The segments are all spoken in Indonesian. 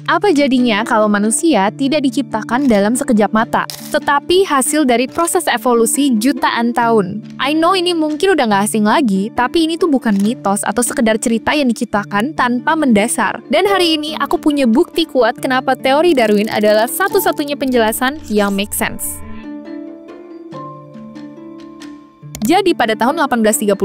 Apa jadinya kalau manusia tidak diciptakan dalam sekejap mata, tetapi hasil dari proses evolusi jutaan tahun? I know ini mungkin udah nggak asing lagi, tapi ini tuh bukan mitos atau sekedar cerita yang diciptakan tanpa mendasar. Dan hari ini aku punya bukti kuat kenapa teori Darwin adalah satu-satunya penjelasan yang make sense. Jadi pada tahun 1831,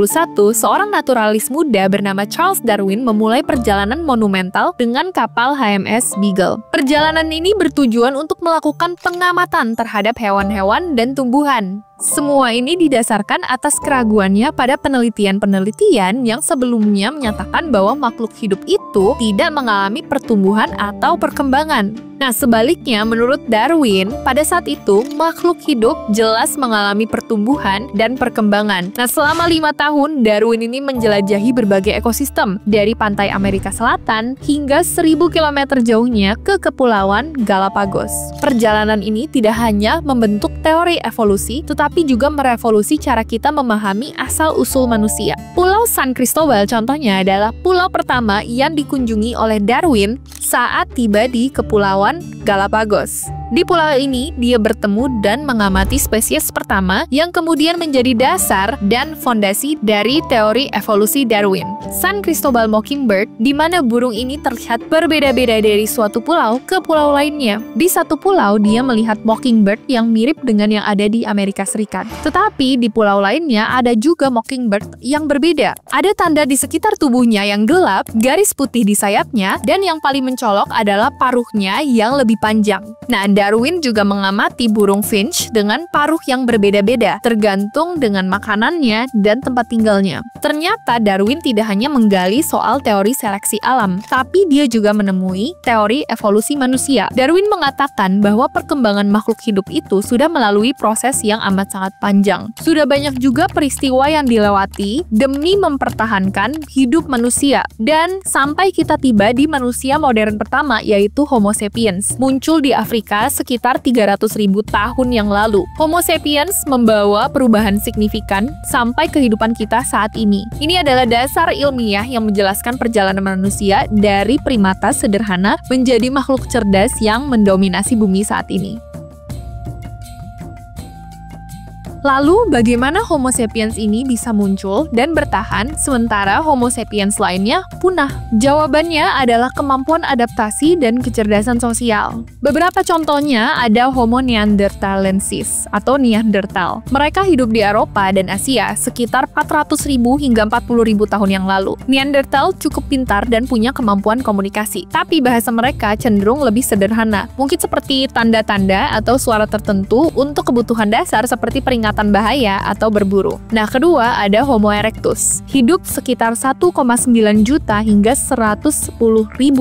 seorang naturalis muda bernama Charles Darwin memulai perjalanan monumental dengan kapal HMS Beagle. Perjalanan ini bertujuan untuk melakukan pengamatan terhadap hewan-hewan dan tumbuhan. Semua ini didasarkan atas keraguannya pada penelitian-penelitian yang sebelumnya menyatakan bahwa makhluk hidup itu tidak mengalami pertumbuhan atau perkembangan. Nah, sebaliknya menurut Darwin, pada saat itu makhluk hidup jelas mengalami pertumbuhan dan perkembangan. Nah, selama 5 tahun, Darwin ini menjelajahi berbagai ekosistem, dari pantai Amerika Selatan hingga 1000 km jauhnya ke Kepulauan Galapagos. Perjalanan ini tidak hanya membentuk teori evolusi, tetapi juga merevolusi cara kita memahami asal-usul manusia. Pulau San Cristobal contohnya adalah pulau pertama yang dikunjungi oleh Darwin saat tiba di Kepulauan Galapagos. Di pulau ini, dia bertemu dan mengamati spesies pertama yang kemudian menjadi dasar dan fondasi dari teori evolusi Darwin. San Cristobal Mockingbird, di mana burung ini terlihat berbeda-beda dari suatu pulau ke pulau lainnya. Di satu pulau, dia melihat mockingbird yang mirip dengan yang ada di Amerika Serikat. Tetapi di pulau lainnya ada juga mockingbird yang berbeda. Ada tanda di sekitar tubuhnya yang gelap, garis putih di sayapnya, dan yang paling mencolok adalah paruhnya yang lebih panjang. Nah, Darwin juga mengamati burung finch dengan paruh yang berbeda-beda, tergantung dengan makanannya dan tempat tinggalnya. Ternyata Darwin tidak hanya menggali soal teori seleksi alam, tapi dia juga menemui teori evolusi manusia. Darwin mengatakan bahwa perkembangan makhluk hidup itu sudah melalui proses yang amat sangat panjang. Sudah banyak juga peristiwa yang dilewati demi mempertahankan hidup manusia. Dan sampai kita tiba di manusia modern pertama, yaitu Homo sapiens, muncul di Afrika sekitar 300.000 tahun yang lalu. Homo sapiens membawa perubahan signifikan sampai kehidupan kita saat ini. Ini adalah dasar ilmiah yang menjelaskan perjalanan manusia dari primata sederhana menjadi makhluk cerdas yang mendominasi bumi saat ini. Lalu, bagaimana Homo sapiens ini bisa muncul dan bertahan sementara Homo sapiens lainnya punah? Jawabannya adalah kemampuan adaptasi dan kecerdasan sosial. Beberapa contohnya ada Homo neanderthalensis atau Neanderthal. Mereka hidup di Eropa dan Asia sekitar 400.000 hingga 40.000 tahun yang lalu. Neanderthal cukup pintar dan punya kemampuan komunikasi, tapi bahasa mereka cenderung lebih sederhana. Mungkin seperti tanda-tanda atau suara tertentu untuk kebutuhan dasar seperti peringatan bahaya atau berburu. Nah, kedua ada Homo erectus. Hidup sekitar 1,9 juta hingga 110.000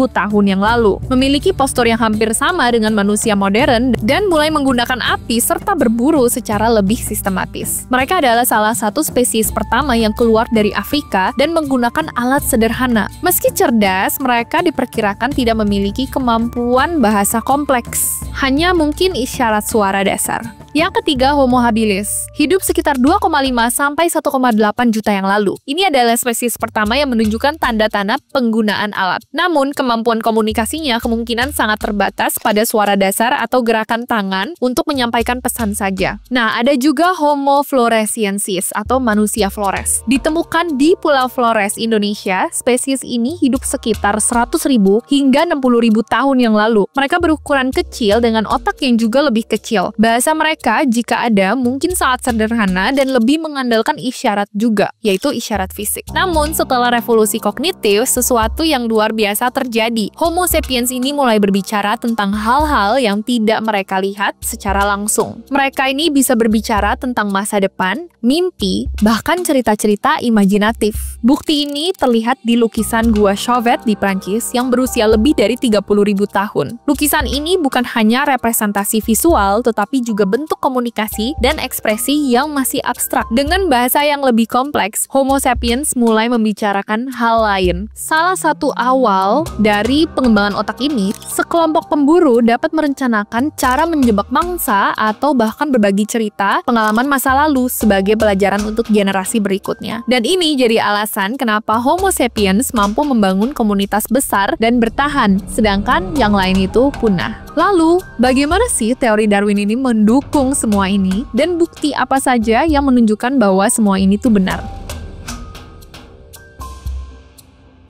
tahun yang lalu. Memiliki postur yang hampir sama dengan manusia modern dan mulai menggunakan api serta berburu secara lebih sistematis. Mereka adalah salah satu spesies pertama yang keluar dari Afrika dan menggunakan alat sederhana. Meski cerdas, mereka diperkirakan tidak memiliki kemampuan bahasa kompleks. Hanya mungkin isyarat suara dasar. Yang ketiga, Homo habilis. Hidup sekitar 2,5 sampai 1,8 juta yang lalu. Ini adalah spesies pertama yang menunjukkan tanda-tanda penggunaan alat. Namun, kemampuan komunikasinya kemungkinan sangat terbatas pada suara dasar atau gerakan tangan untuk menyampaikan pesan saja. Nah, ada juga Homo floresiensis atau manusia Flores. Ditemukan di Pulau Flores, Indonesia, spesies ini hidup sekitar 100.000 hingga 60.000 tahun yang lalu. Mereka berukuran kecil dengan otak yang juga lebih kecil. Bahasa mereka jika ada mungkin sangat sederhana dan lebih mengandalkan isyarat juga, yaitu isyarat fisik. Namun setelah revolusi kognitif, sesuatu yang luar biasa terjadi. Homo sapiens ini mulai berbicara tentang hal-hal yang tidak mereka lihat secara langsung. Mereka ini bisa berbicara tentang masa depan, mimpi, bahkan cerita-cerita imajinatif. Bukti ini terlihat di lukisan Gua Chauvet di Prancis yang berusia lebih dari 30.000 tahun. Lukisan ini bukan hanya representasi visual, tetapi juga bentuk komunikasi dan ekspresi yang masih abstrak. Dengan bahasa yang lebih kompleks, Homo sapiens mulai membicarakan hal lain. Salah satu awal dari pengembangan otak ini Sekelompok pemburu dapat merencanakan cara menjebak mangsa atau bahkan berbagi cerita pengalaman masa lalu sebagai pelajaran untuk generasi berikutnya. Dan ini jadi alasan kenapa Homo sapiens mampu membangun komunitas besar dan bertahan, sedangkan yang lain itu punah. Lalu, bagaimana sih teori Darwin ini mendukung semua ini? Dan bukti apa saja yang menunjukkan bahwa semua ini tuh benar?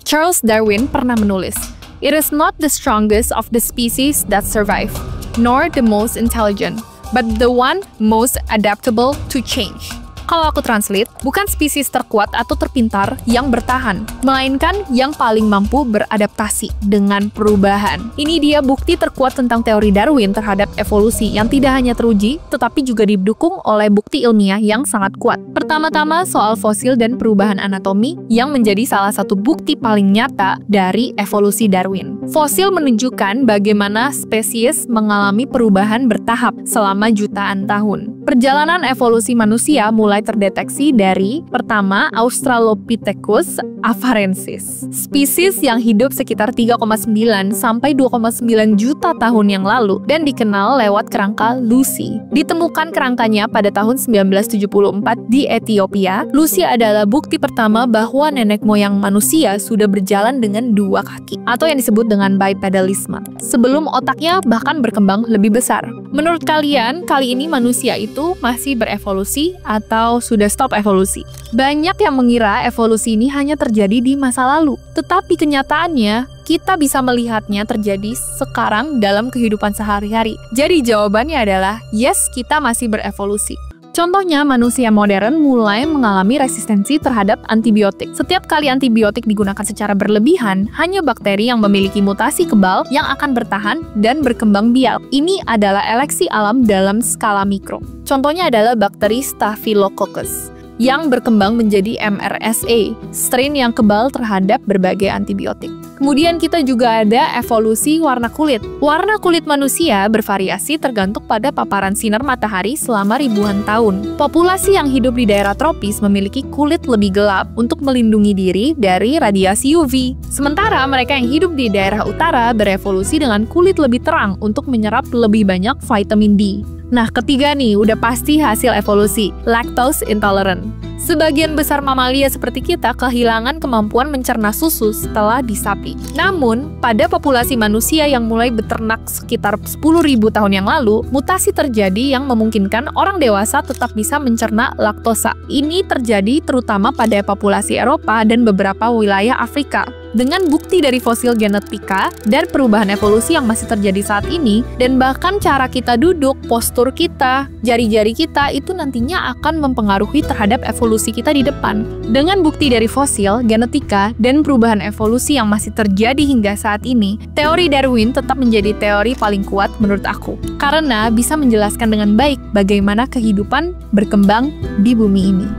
Charles Darwin pernah menulis, "It is not the strongest of the species that survive, nor the most intelligent, but the one most adaptable to change." Kalau aku translate, bukan spesies terkuat atau terpintar yang bertahan, melainkan yang paling mampu beradaptasi dengan perubahan. Ini dia bukti terkuat tentang teori Darwin terhadap evolusi yang tidak hanya teruji, tetapi juga didukung oleh bukti ilmiah yang sangat kuat. Pertama-tama soal fosil dan perubahan anatomi yang menjadi salah satu bukti paling nyata dari evolusi Darwin. Fosil menunjukkan bagaimana spesies mengalami perubahan bertahap selama jutaan tahun. Perjalanan evolusi manusia mulai terdeteksi dari, pertama, Australopithecus afarensis, spesies yang hidup sekitar 3,9 sampai 2,9 juta tahun yang lalu dan dikenal lewat kerangka Lucy. Ditemukan kerangkanya pada tahun 1974 di Ethiopia. Lucy adalah bukti pertama bahwa nenek moyang manusia sudah berjalan dengan dua kaki, atau yang disebut dengan bipedalisme, sebelum otaknya bahkan berkembang lebih besar. Menurut kalian, kali ini manusia itu masih berevolusi atau sudah stop evolusi? Banyak yang mengira evolusi ini hanya terjadi di masa lalu, tetapi kenyataannya kita bisa melihatnya terjadi sekarang dalam kehidupan sehari-hari. Jadi jawabannya adalah yes, kita masih berevolusi. Contohnya, manusia modern mulai mengalami resistensi terhadap antibiotik. Setiap kali antibiotik digunakan secara berlebihan, hanya bakteri yang memiliki mutasi kebal yang akan bertahan dan berkembang biak. Ini adalah eleksi alam dalam skala mikro. Contohnya adalah bakteri Staphylococcus yang berkembang menjadi MRSA, strain yang kebal terhadap berbagai antibiotik. Kemudian kita juga ada evolusi warna kulit. Warna kulit manusia bervariasi tergantung pada paparan sinar matahari selama ribuan tahun. Populasi yang hidup di daerah tropis memiliki kulit lebih gelap untuk melindungi diri dari radiasi UV. Sementara mereka yang hidup di daerah utara berevolusi dengan kulit lebih terang untuk menyerap lebih banyak vitamin D. Nah, ketiga nih, udah pasti hasil evolusi, lactose intolerant. Sebagian besar mamalia seperti kita kehilangan kemampuan mencerna susu setelah disapi. Namun, pada populasi manusia yang mulai beternak sekitar 10.000 tahun yang lalu, mutasi terjadi yang memungkinkan orang dewasa tetap bisa mencerna laktosa. Ini terjadi terutama pada populasi Eropa dan beberapa wilayah Afrika. Dengan bukti dari fosil genetika dan perubahan evolusi yang masih terjadi saat ini, dan bahkan cara kita duduk, postur kita, jari-jari kita itu nantinya akan mempengaruhi terhadap evolusi kita di depan. Dengan bukti dari fosil, genetika, dan perubahan evolusi yang masih terjadi hingga saat ini, teori Darwin tetap menjadi teori paling kuat menurut aku, karena bisa menjelaskan dengan baik bagaimana kehidupan berkembang di bumi ini.